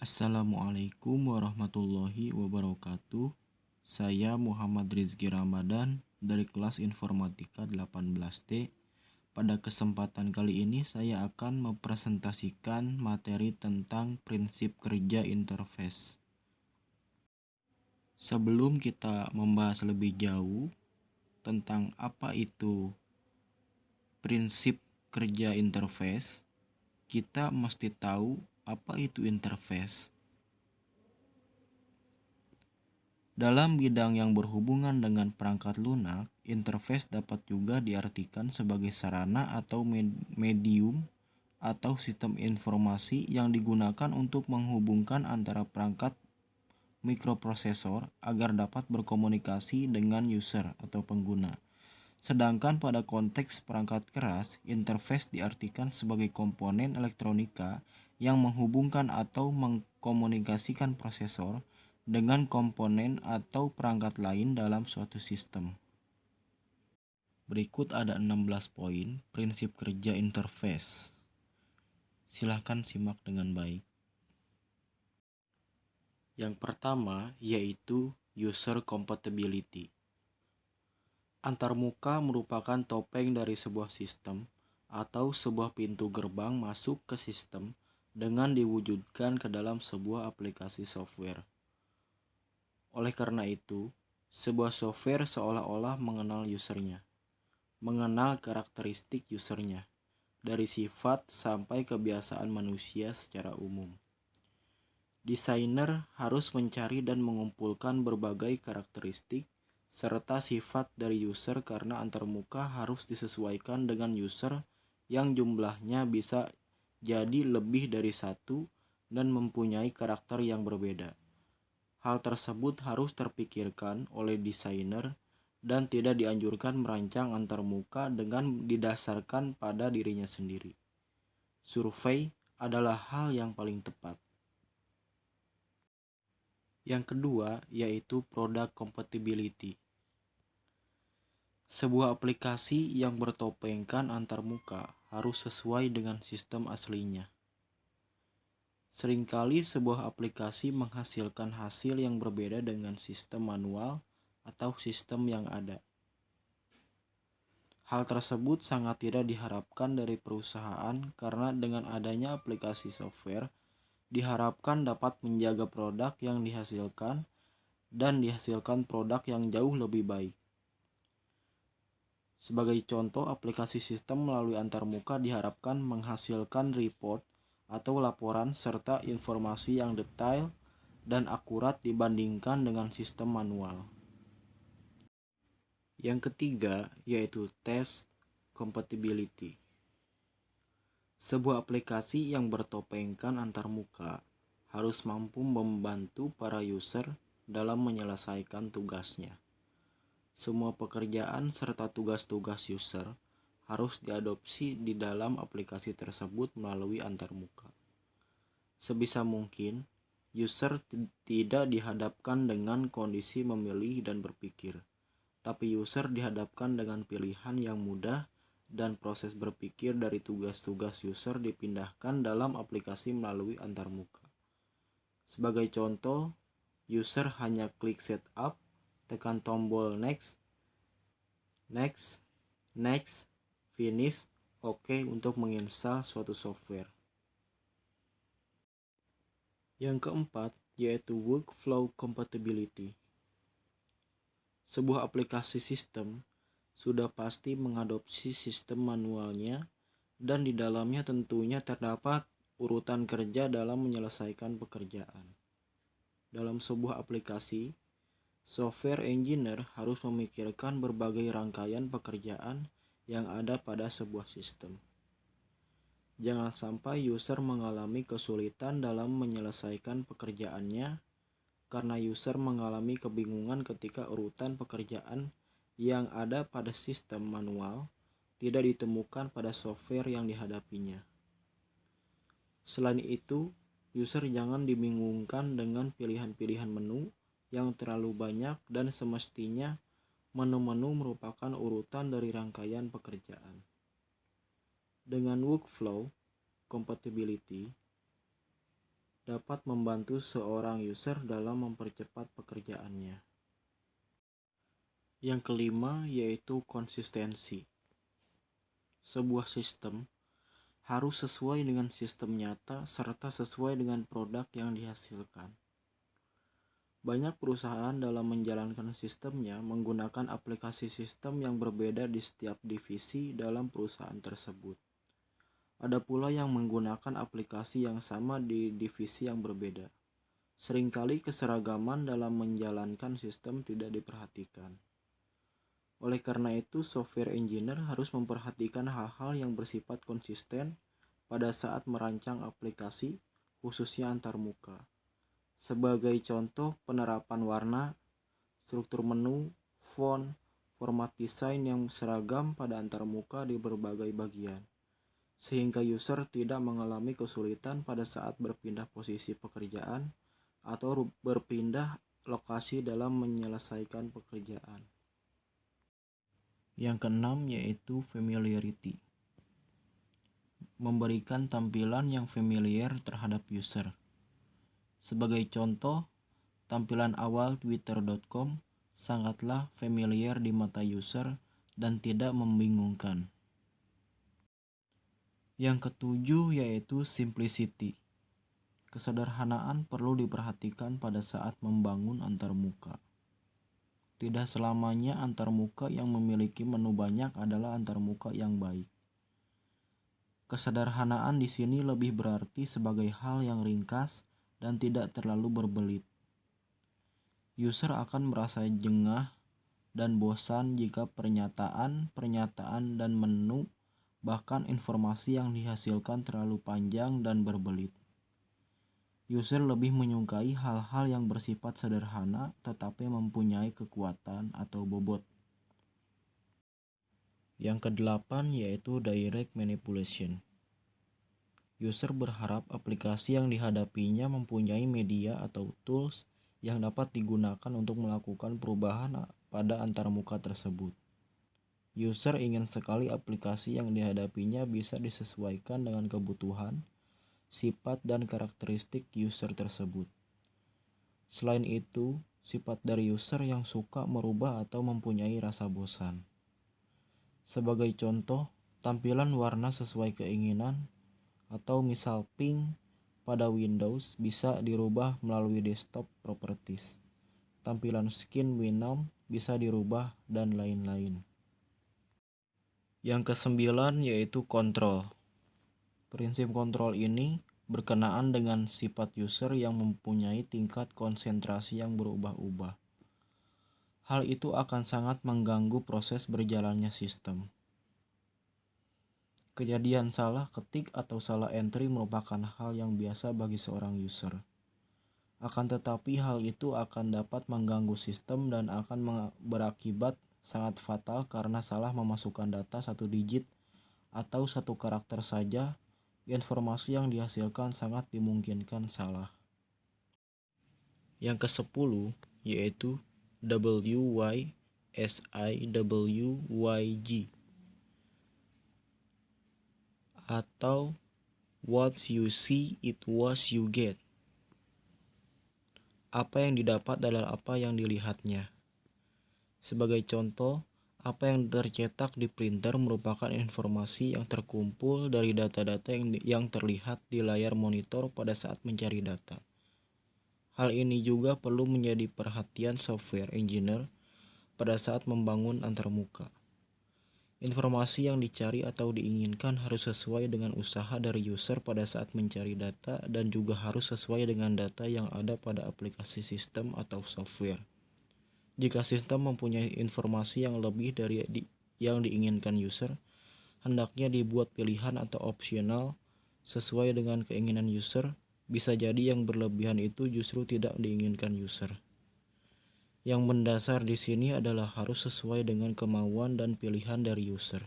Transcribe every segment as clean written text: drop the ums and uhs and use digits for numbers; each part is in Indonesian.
Assalamualaikum warahmatullahi wabarakatuh. Saya Muhammad Rizky Ramadan dari kelas Informatika 18T. Pada kesempatan kali ini saya akan mempresentasikan materi tentang prinsip kerja interface. Sebelum kita membahas lebih jauh tentang apa itu prinsip kerja interface, kita mesti tahu apa itu interface. Dalam bidang yang berhubungan dengan perangkat lunak, interface dapat juga diartikan sebagai sarana atau medium atau sistem informasi yang digunakan untuk menghubungkan antara perangkat mikroprosesor agar dapat berkomunikasi dengan user atau pengguna. Sedangkan pada konteks perangkat keras, interface diartikan sebagai komponen elektronika yang menghubungkan atau mengkomunikasikan prosesor dengan komponen atau perangkat lain dalam suatu sistem. Berikut ada 16 poin prinsip kerja interface. Silahkan simak dengan baik. Yang pertama yaitu user compatibility. Antarmuka merupakan topeng dari sebuah sistem atau sebuah pintu gerbang masuk ke sistem dengan diwujudkan ke dalam sebuah aplikasi software. Oleh karena itu, sebuah software seolah-olah mengenal usernya, mengenal karakteristik usernya, dari sifat sampai kebiasaan manusia secara umum. Desainer harus mencari dan mengumpulkan berbagai karakteristik serta sifat dari user karena antarmuka harus disesuaikan dengan user yang jumlahnya bisa jadi lebih dari satu dan mempunyai karakter yang berbeda. Hal tersebut harus terpikirkan oleh desainer dan tidak dianjurkan merancang antarmuka dengan didasarkan pada dirinya sendiri. Survei adalah hal yang paling tepat. Yang kedua yaitu product compatibility. Sebuah aplikasi yang bertopengkan antarmuka harus sesuai dengan sistem aslinya. Seringkali sebuah aplikasi menghasilkan hasil yang berbeda dengan sistem manual atau sistem yang ada. Hal tersebut sangat tidak diharapkan dari perusahaan karena dengan adanya aplikasi software diharapkan dapat menjaga produk yang dihasilkan dan dihasilkan produk yang jauh lebih baik. Sebagai contoh, aplikasi sistem melalui antarmuka diharapkan menghasilkan report atau laporan serta informasi yang detail dan akurat dibandingkan dengan sistem manual. Yang ketiga yaitu test compatibility. Sebuah aplikasi yang bertopengkan antarmuka harus mampu membantu para user dalam menyelesaikan tugasnya. Semua pekerjaan serta tugas-tugas user harus diadopsi di dalam aplikasi tersebut melalui antarmuka. Sebisa mungkin, user tidak dihadapkan dengan kondisi memilih dan berpikir, tapi user dihadapkan dengan pilihan yang mudah dan proses berpikir dari tugas-tugas user dipindahkan dalam aplikasi melalui antarmuka. Sebagai contoh, user hanya klik setup, tekan tombol next, finish, OK untuk menginstal suatu software. Yang keempat yaitu workflow compatibility. Sebuah aplikasi sistem sudah pasti mengadopsi sistem manualnya dan di dalamnya tentunya terdapat urutan kerja dalam menyelesaikan pekerjaan. Dalam sebuah aplikasi, software engineer harus memikirkan berbagai rangkaian pekerjaan yang ada pada sebuah sistem. Jangan sampai user mengalami kesulitan dalam menyelesaikan pekerjaannya karena user mengalami kebingungan ketika urutan pekerjaan yang ada pada sistem manual tidak ditemukan pada software yang dihadapinya. Selain itu, user jangan dibingungkan dengan pilihan-pilihan menu yang terlalu banyak dan semestinya menu-menu merupakan urutan dari rangkaian pekerjaan. Dengan workflow compatibility dapat membantu seorang user dalam mempercepat pekerjaannya. Yang kelima yaitu konsistensi. Sebuah sistem harus sesuai dengan sistem nyata serta sesuai dengan produk yang dihasilkan. Banyak perusahaan dalam menjalankan sistemnya menggunakan aplikasi sistem yang berbeda di setiap divisi dalam perusahaan tersebut. Ada pula yang menggunakan aplikasi yang sama di divisi yang berbeda. Seringkali keseragaman dalam menjalankan sistem tidak diperhatikan. Oleh karena itu, software engineer harus memperhatikan hal-hal yang bersifat konsisten pada saat merancang aplikasi, khususnya antarmuka. Sebagai contoh, penerapan warna, struktur menu, font, format desain yang seragam pada antarmuka di berbagai bagian, sehingga user tidak mengalami kesulitan pada saat berpindah posisi pekerjaan atau berpindah lokasi dalam menyelesaikan pekerjaan. Yang keenam yaitu familiarity. Memberikan tampilan yang familiar terhadap user. Sebagai contoh, tampilan awal twitter.com sangatlah familiar di mata user dan tidak membingungkan. Yang ketujuh yaitu simplicity. Kesederhanaan perlu diperhatikan pada saat membangun antarmuka. Tidak selamanya antarmuka yang memiliki menu banyak adalah antarmuka yang baik. Kesederhanaan di sini lebih berarti sebagai hal yang ringkas dan tidak terlalu berbelit. User akan merasa jengah dan bosan jika pernyataan dan menu, bahkan informasi yang dihasilkan terlalu panjang dan berbelit. User lebih menyukai hal-hal yang bersifat sederhana tetapi mempunyai kekuatan atau bobot. Yang kedelapan yaitu direct manipulation. User berharap aplikasi yang dihadapinya mempunyai media atau tools yang dapat digunakan untuk melakukan perubahan pada antarmuka tersebut. User ingin sekali aplikasi yang dihadapinya bisa disesuaikan dengan kebutuhan, sifat dan karakteristik user tersebut. Selain itu, sifat dari user yang suka merubah atau mempunyai rasa bosan. Sebagai contoh, tampilan warna sesuai keinginan atau misal pink pada Windows bisa dirubah melalui desktop properties. Tampilan skin Winamp bisa dirubah dan lain-lain. Yang kesembilan yaitu kontrol. Prinsip kontrol ini berkenaan dengan sifat user yang mempunyai tingkat konsentrasi yang berubah-ubah. Hal itu akan sangat mengganggu proses berjalannya sistem. Kejadian salah ketik atau salah entry merupakan hal yang biasa bagi seorang user. Akan tetapi hal itu akan dapat mengganggu sistem dan akan berakibat sangat fatal karena salah memasukkan data satu digit atau satu karakter saja. Informasi yang dihasilkan sangat dimungkinkan salah. Yang ke-10 yaitu WYSIWYG atau what you see it was you get. Apa yang didapat adalah apa yang dilihatnya. Sebagai contoh, apa yang tercetak di printer merupakan informasi yang terkumpul dari data-data yang terlihat di layar monitor pada saat mencari data. Hal ini juga perlu menjadi perhatian software engineer pada saat membangun antarmuka. Informasi yang dicari atau diinginkan harus sesuai dengan usaha dari user pada saat mencari data dan juga harus sesuai dengan data yang ada pada aplikasi sistem atau software. Jika sistem mempunyai informasi yang lebih dari yang diinginkan user, hendaknya dibuat pilihan atau opsional sesuai dengan keinginan user. Bisa jadi yang berlebihan itu justru tidak diinginkan user. Yang mendasar di sini adalah harus sesuai dengan kemauan dan pilihan dari user.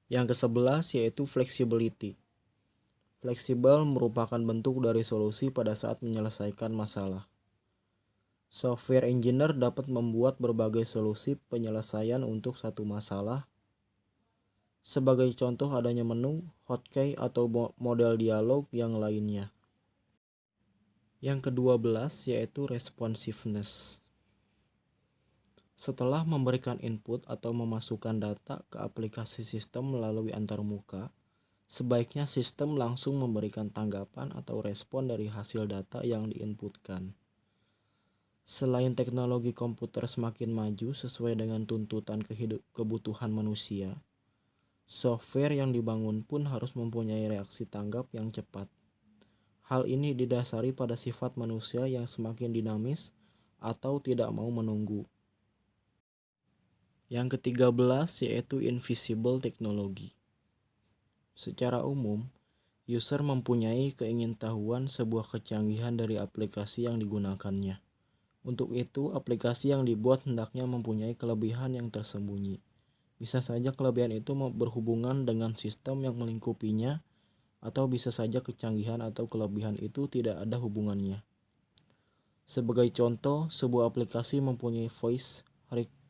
Yang ke-11 yaitu flexibility. Fleksibel merupakan bentuk dari solusi pada saat menyelesaikan masalah. Software engineer dapat membuat berbagai solusi penyelesaian untuk satu masalah. Sebagai contoh adanya menu, hotkey atau model dialog yang lainnya. Yang ke-12 yaitu responsiveness. Setelah memberikan input atau memasukkan data ke aplikasi sistem melalui antarmuka, sebaiknya sistem langsung memberikan tanggapan atau respon dari hasil data yang diinputkan. Selain teknologi komputer semakin maju sesuai dengan tuntutan kebutuhan manusia, software yang dibangun pun harus mempunyai reaksi tanggap yang cepat. Hal ini didasari pada sifat manusia yang semakin dinamis atau tidak mau menunggu. Yang ke-13 yaitu invisible technology. Secara umum, user mempunyai keingintahuan sebuah kecanggihan dari aplikasi yang digunakannya. Untuk itu, aplikasi yang dibuat hendaknya mempunyai kelebihan yang tersembunyi. Bisa saja kelebihan itu berhubungan dengan sistem yang melingkupinya, atau bisa saja kecanggihan atau kelebihan itu tidak ada hubungannya. Sebagai contoh, sebuah aplikasi mempunyai voice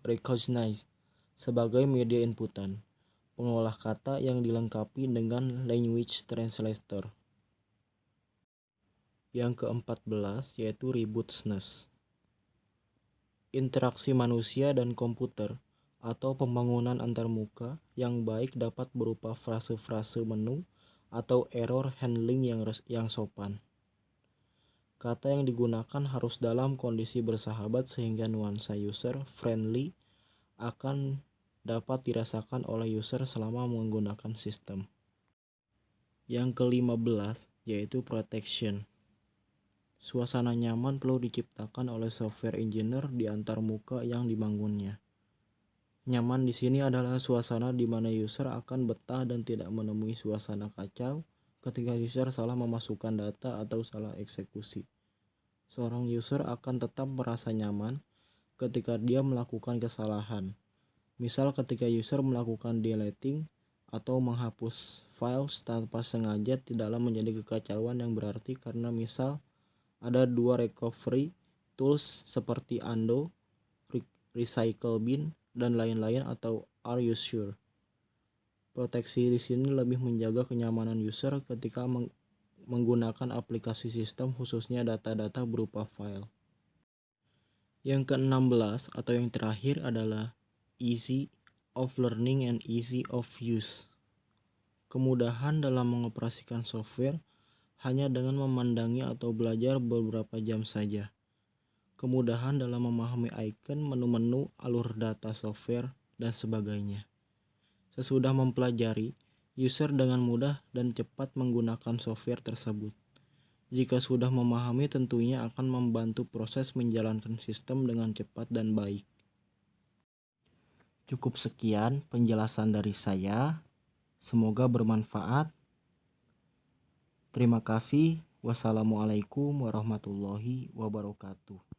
recognition sebagai media inputan, pengolah kata yang dilengkapi dengan language translator. Yang ke-14 yaitu robustness. Interaksi manusia dan komputer atau pembangunan antarmuka yang baik dapat berupa frase-frase menu atau error handling yang sopan. Kata yang digunakan harus dalam kondisi bersahabat sehingga nuansa user friendly akan dapat dirasakan oleh user selama menggunakan sistem. Yang ke-15 yaitu protection. Suasana nyaman perlu diciptakan oleh software engineer di antarmuka yang dibangunnya. Nyaman di sini adalah suasana di mana user akan betah dan tidak menemui suasana kacau ketika user salah memasukkan data atau salah eksekusi. Seorang user akan tetap merasa nyaman ketika dia melakukan kesalahan. Misal ketika user melakukan deleting atau menghapus file tanpa sengaja tidaklah menjadi kekacauan yang berarti karena misal ada dua recovery tools seperti undo, recycle bin, dan lain-lain atau are you sure. Proteksi di sini lebih menjaga kenyamanan user ketika menggunakan aplikasi sistem khususnya data-data berupa file. Yang ke-16 atau yang terakhir adalah easy of learning and easy of use. Kemudahan dalam mengoperasikan software hanya dengan memandangi atau belajar beberapa jam saja. Kemudahan dalam memahami icon, menu-menu, alur data software, dan sebagainya. Sesudah mempelajari, user dengan mudah dan cepat menggunakan software tersebut. Jika sudah memahami, tentunya akan membantu proses menjalankan sistem dengan cepat dan baik. Cukup sekian penjelasan dari saya. Semoga bermanfaat. Terima kasih. Wassalamualaikum warahmatullahi wabarakatuh.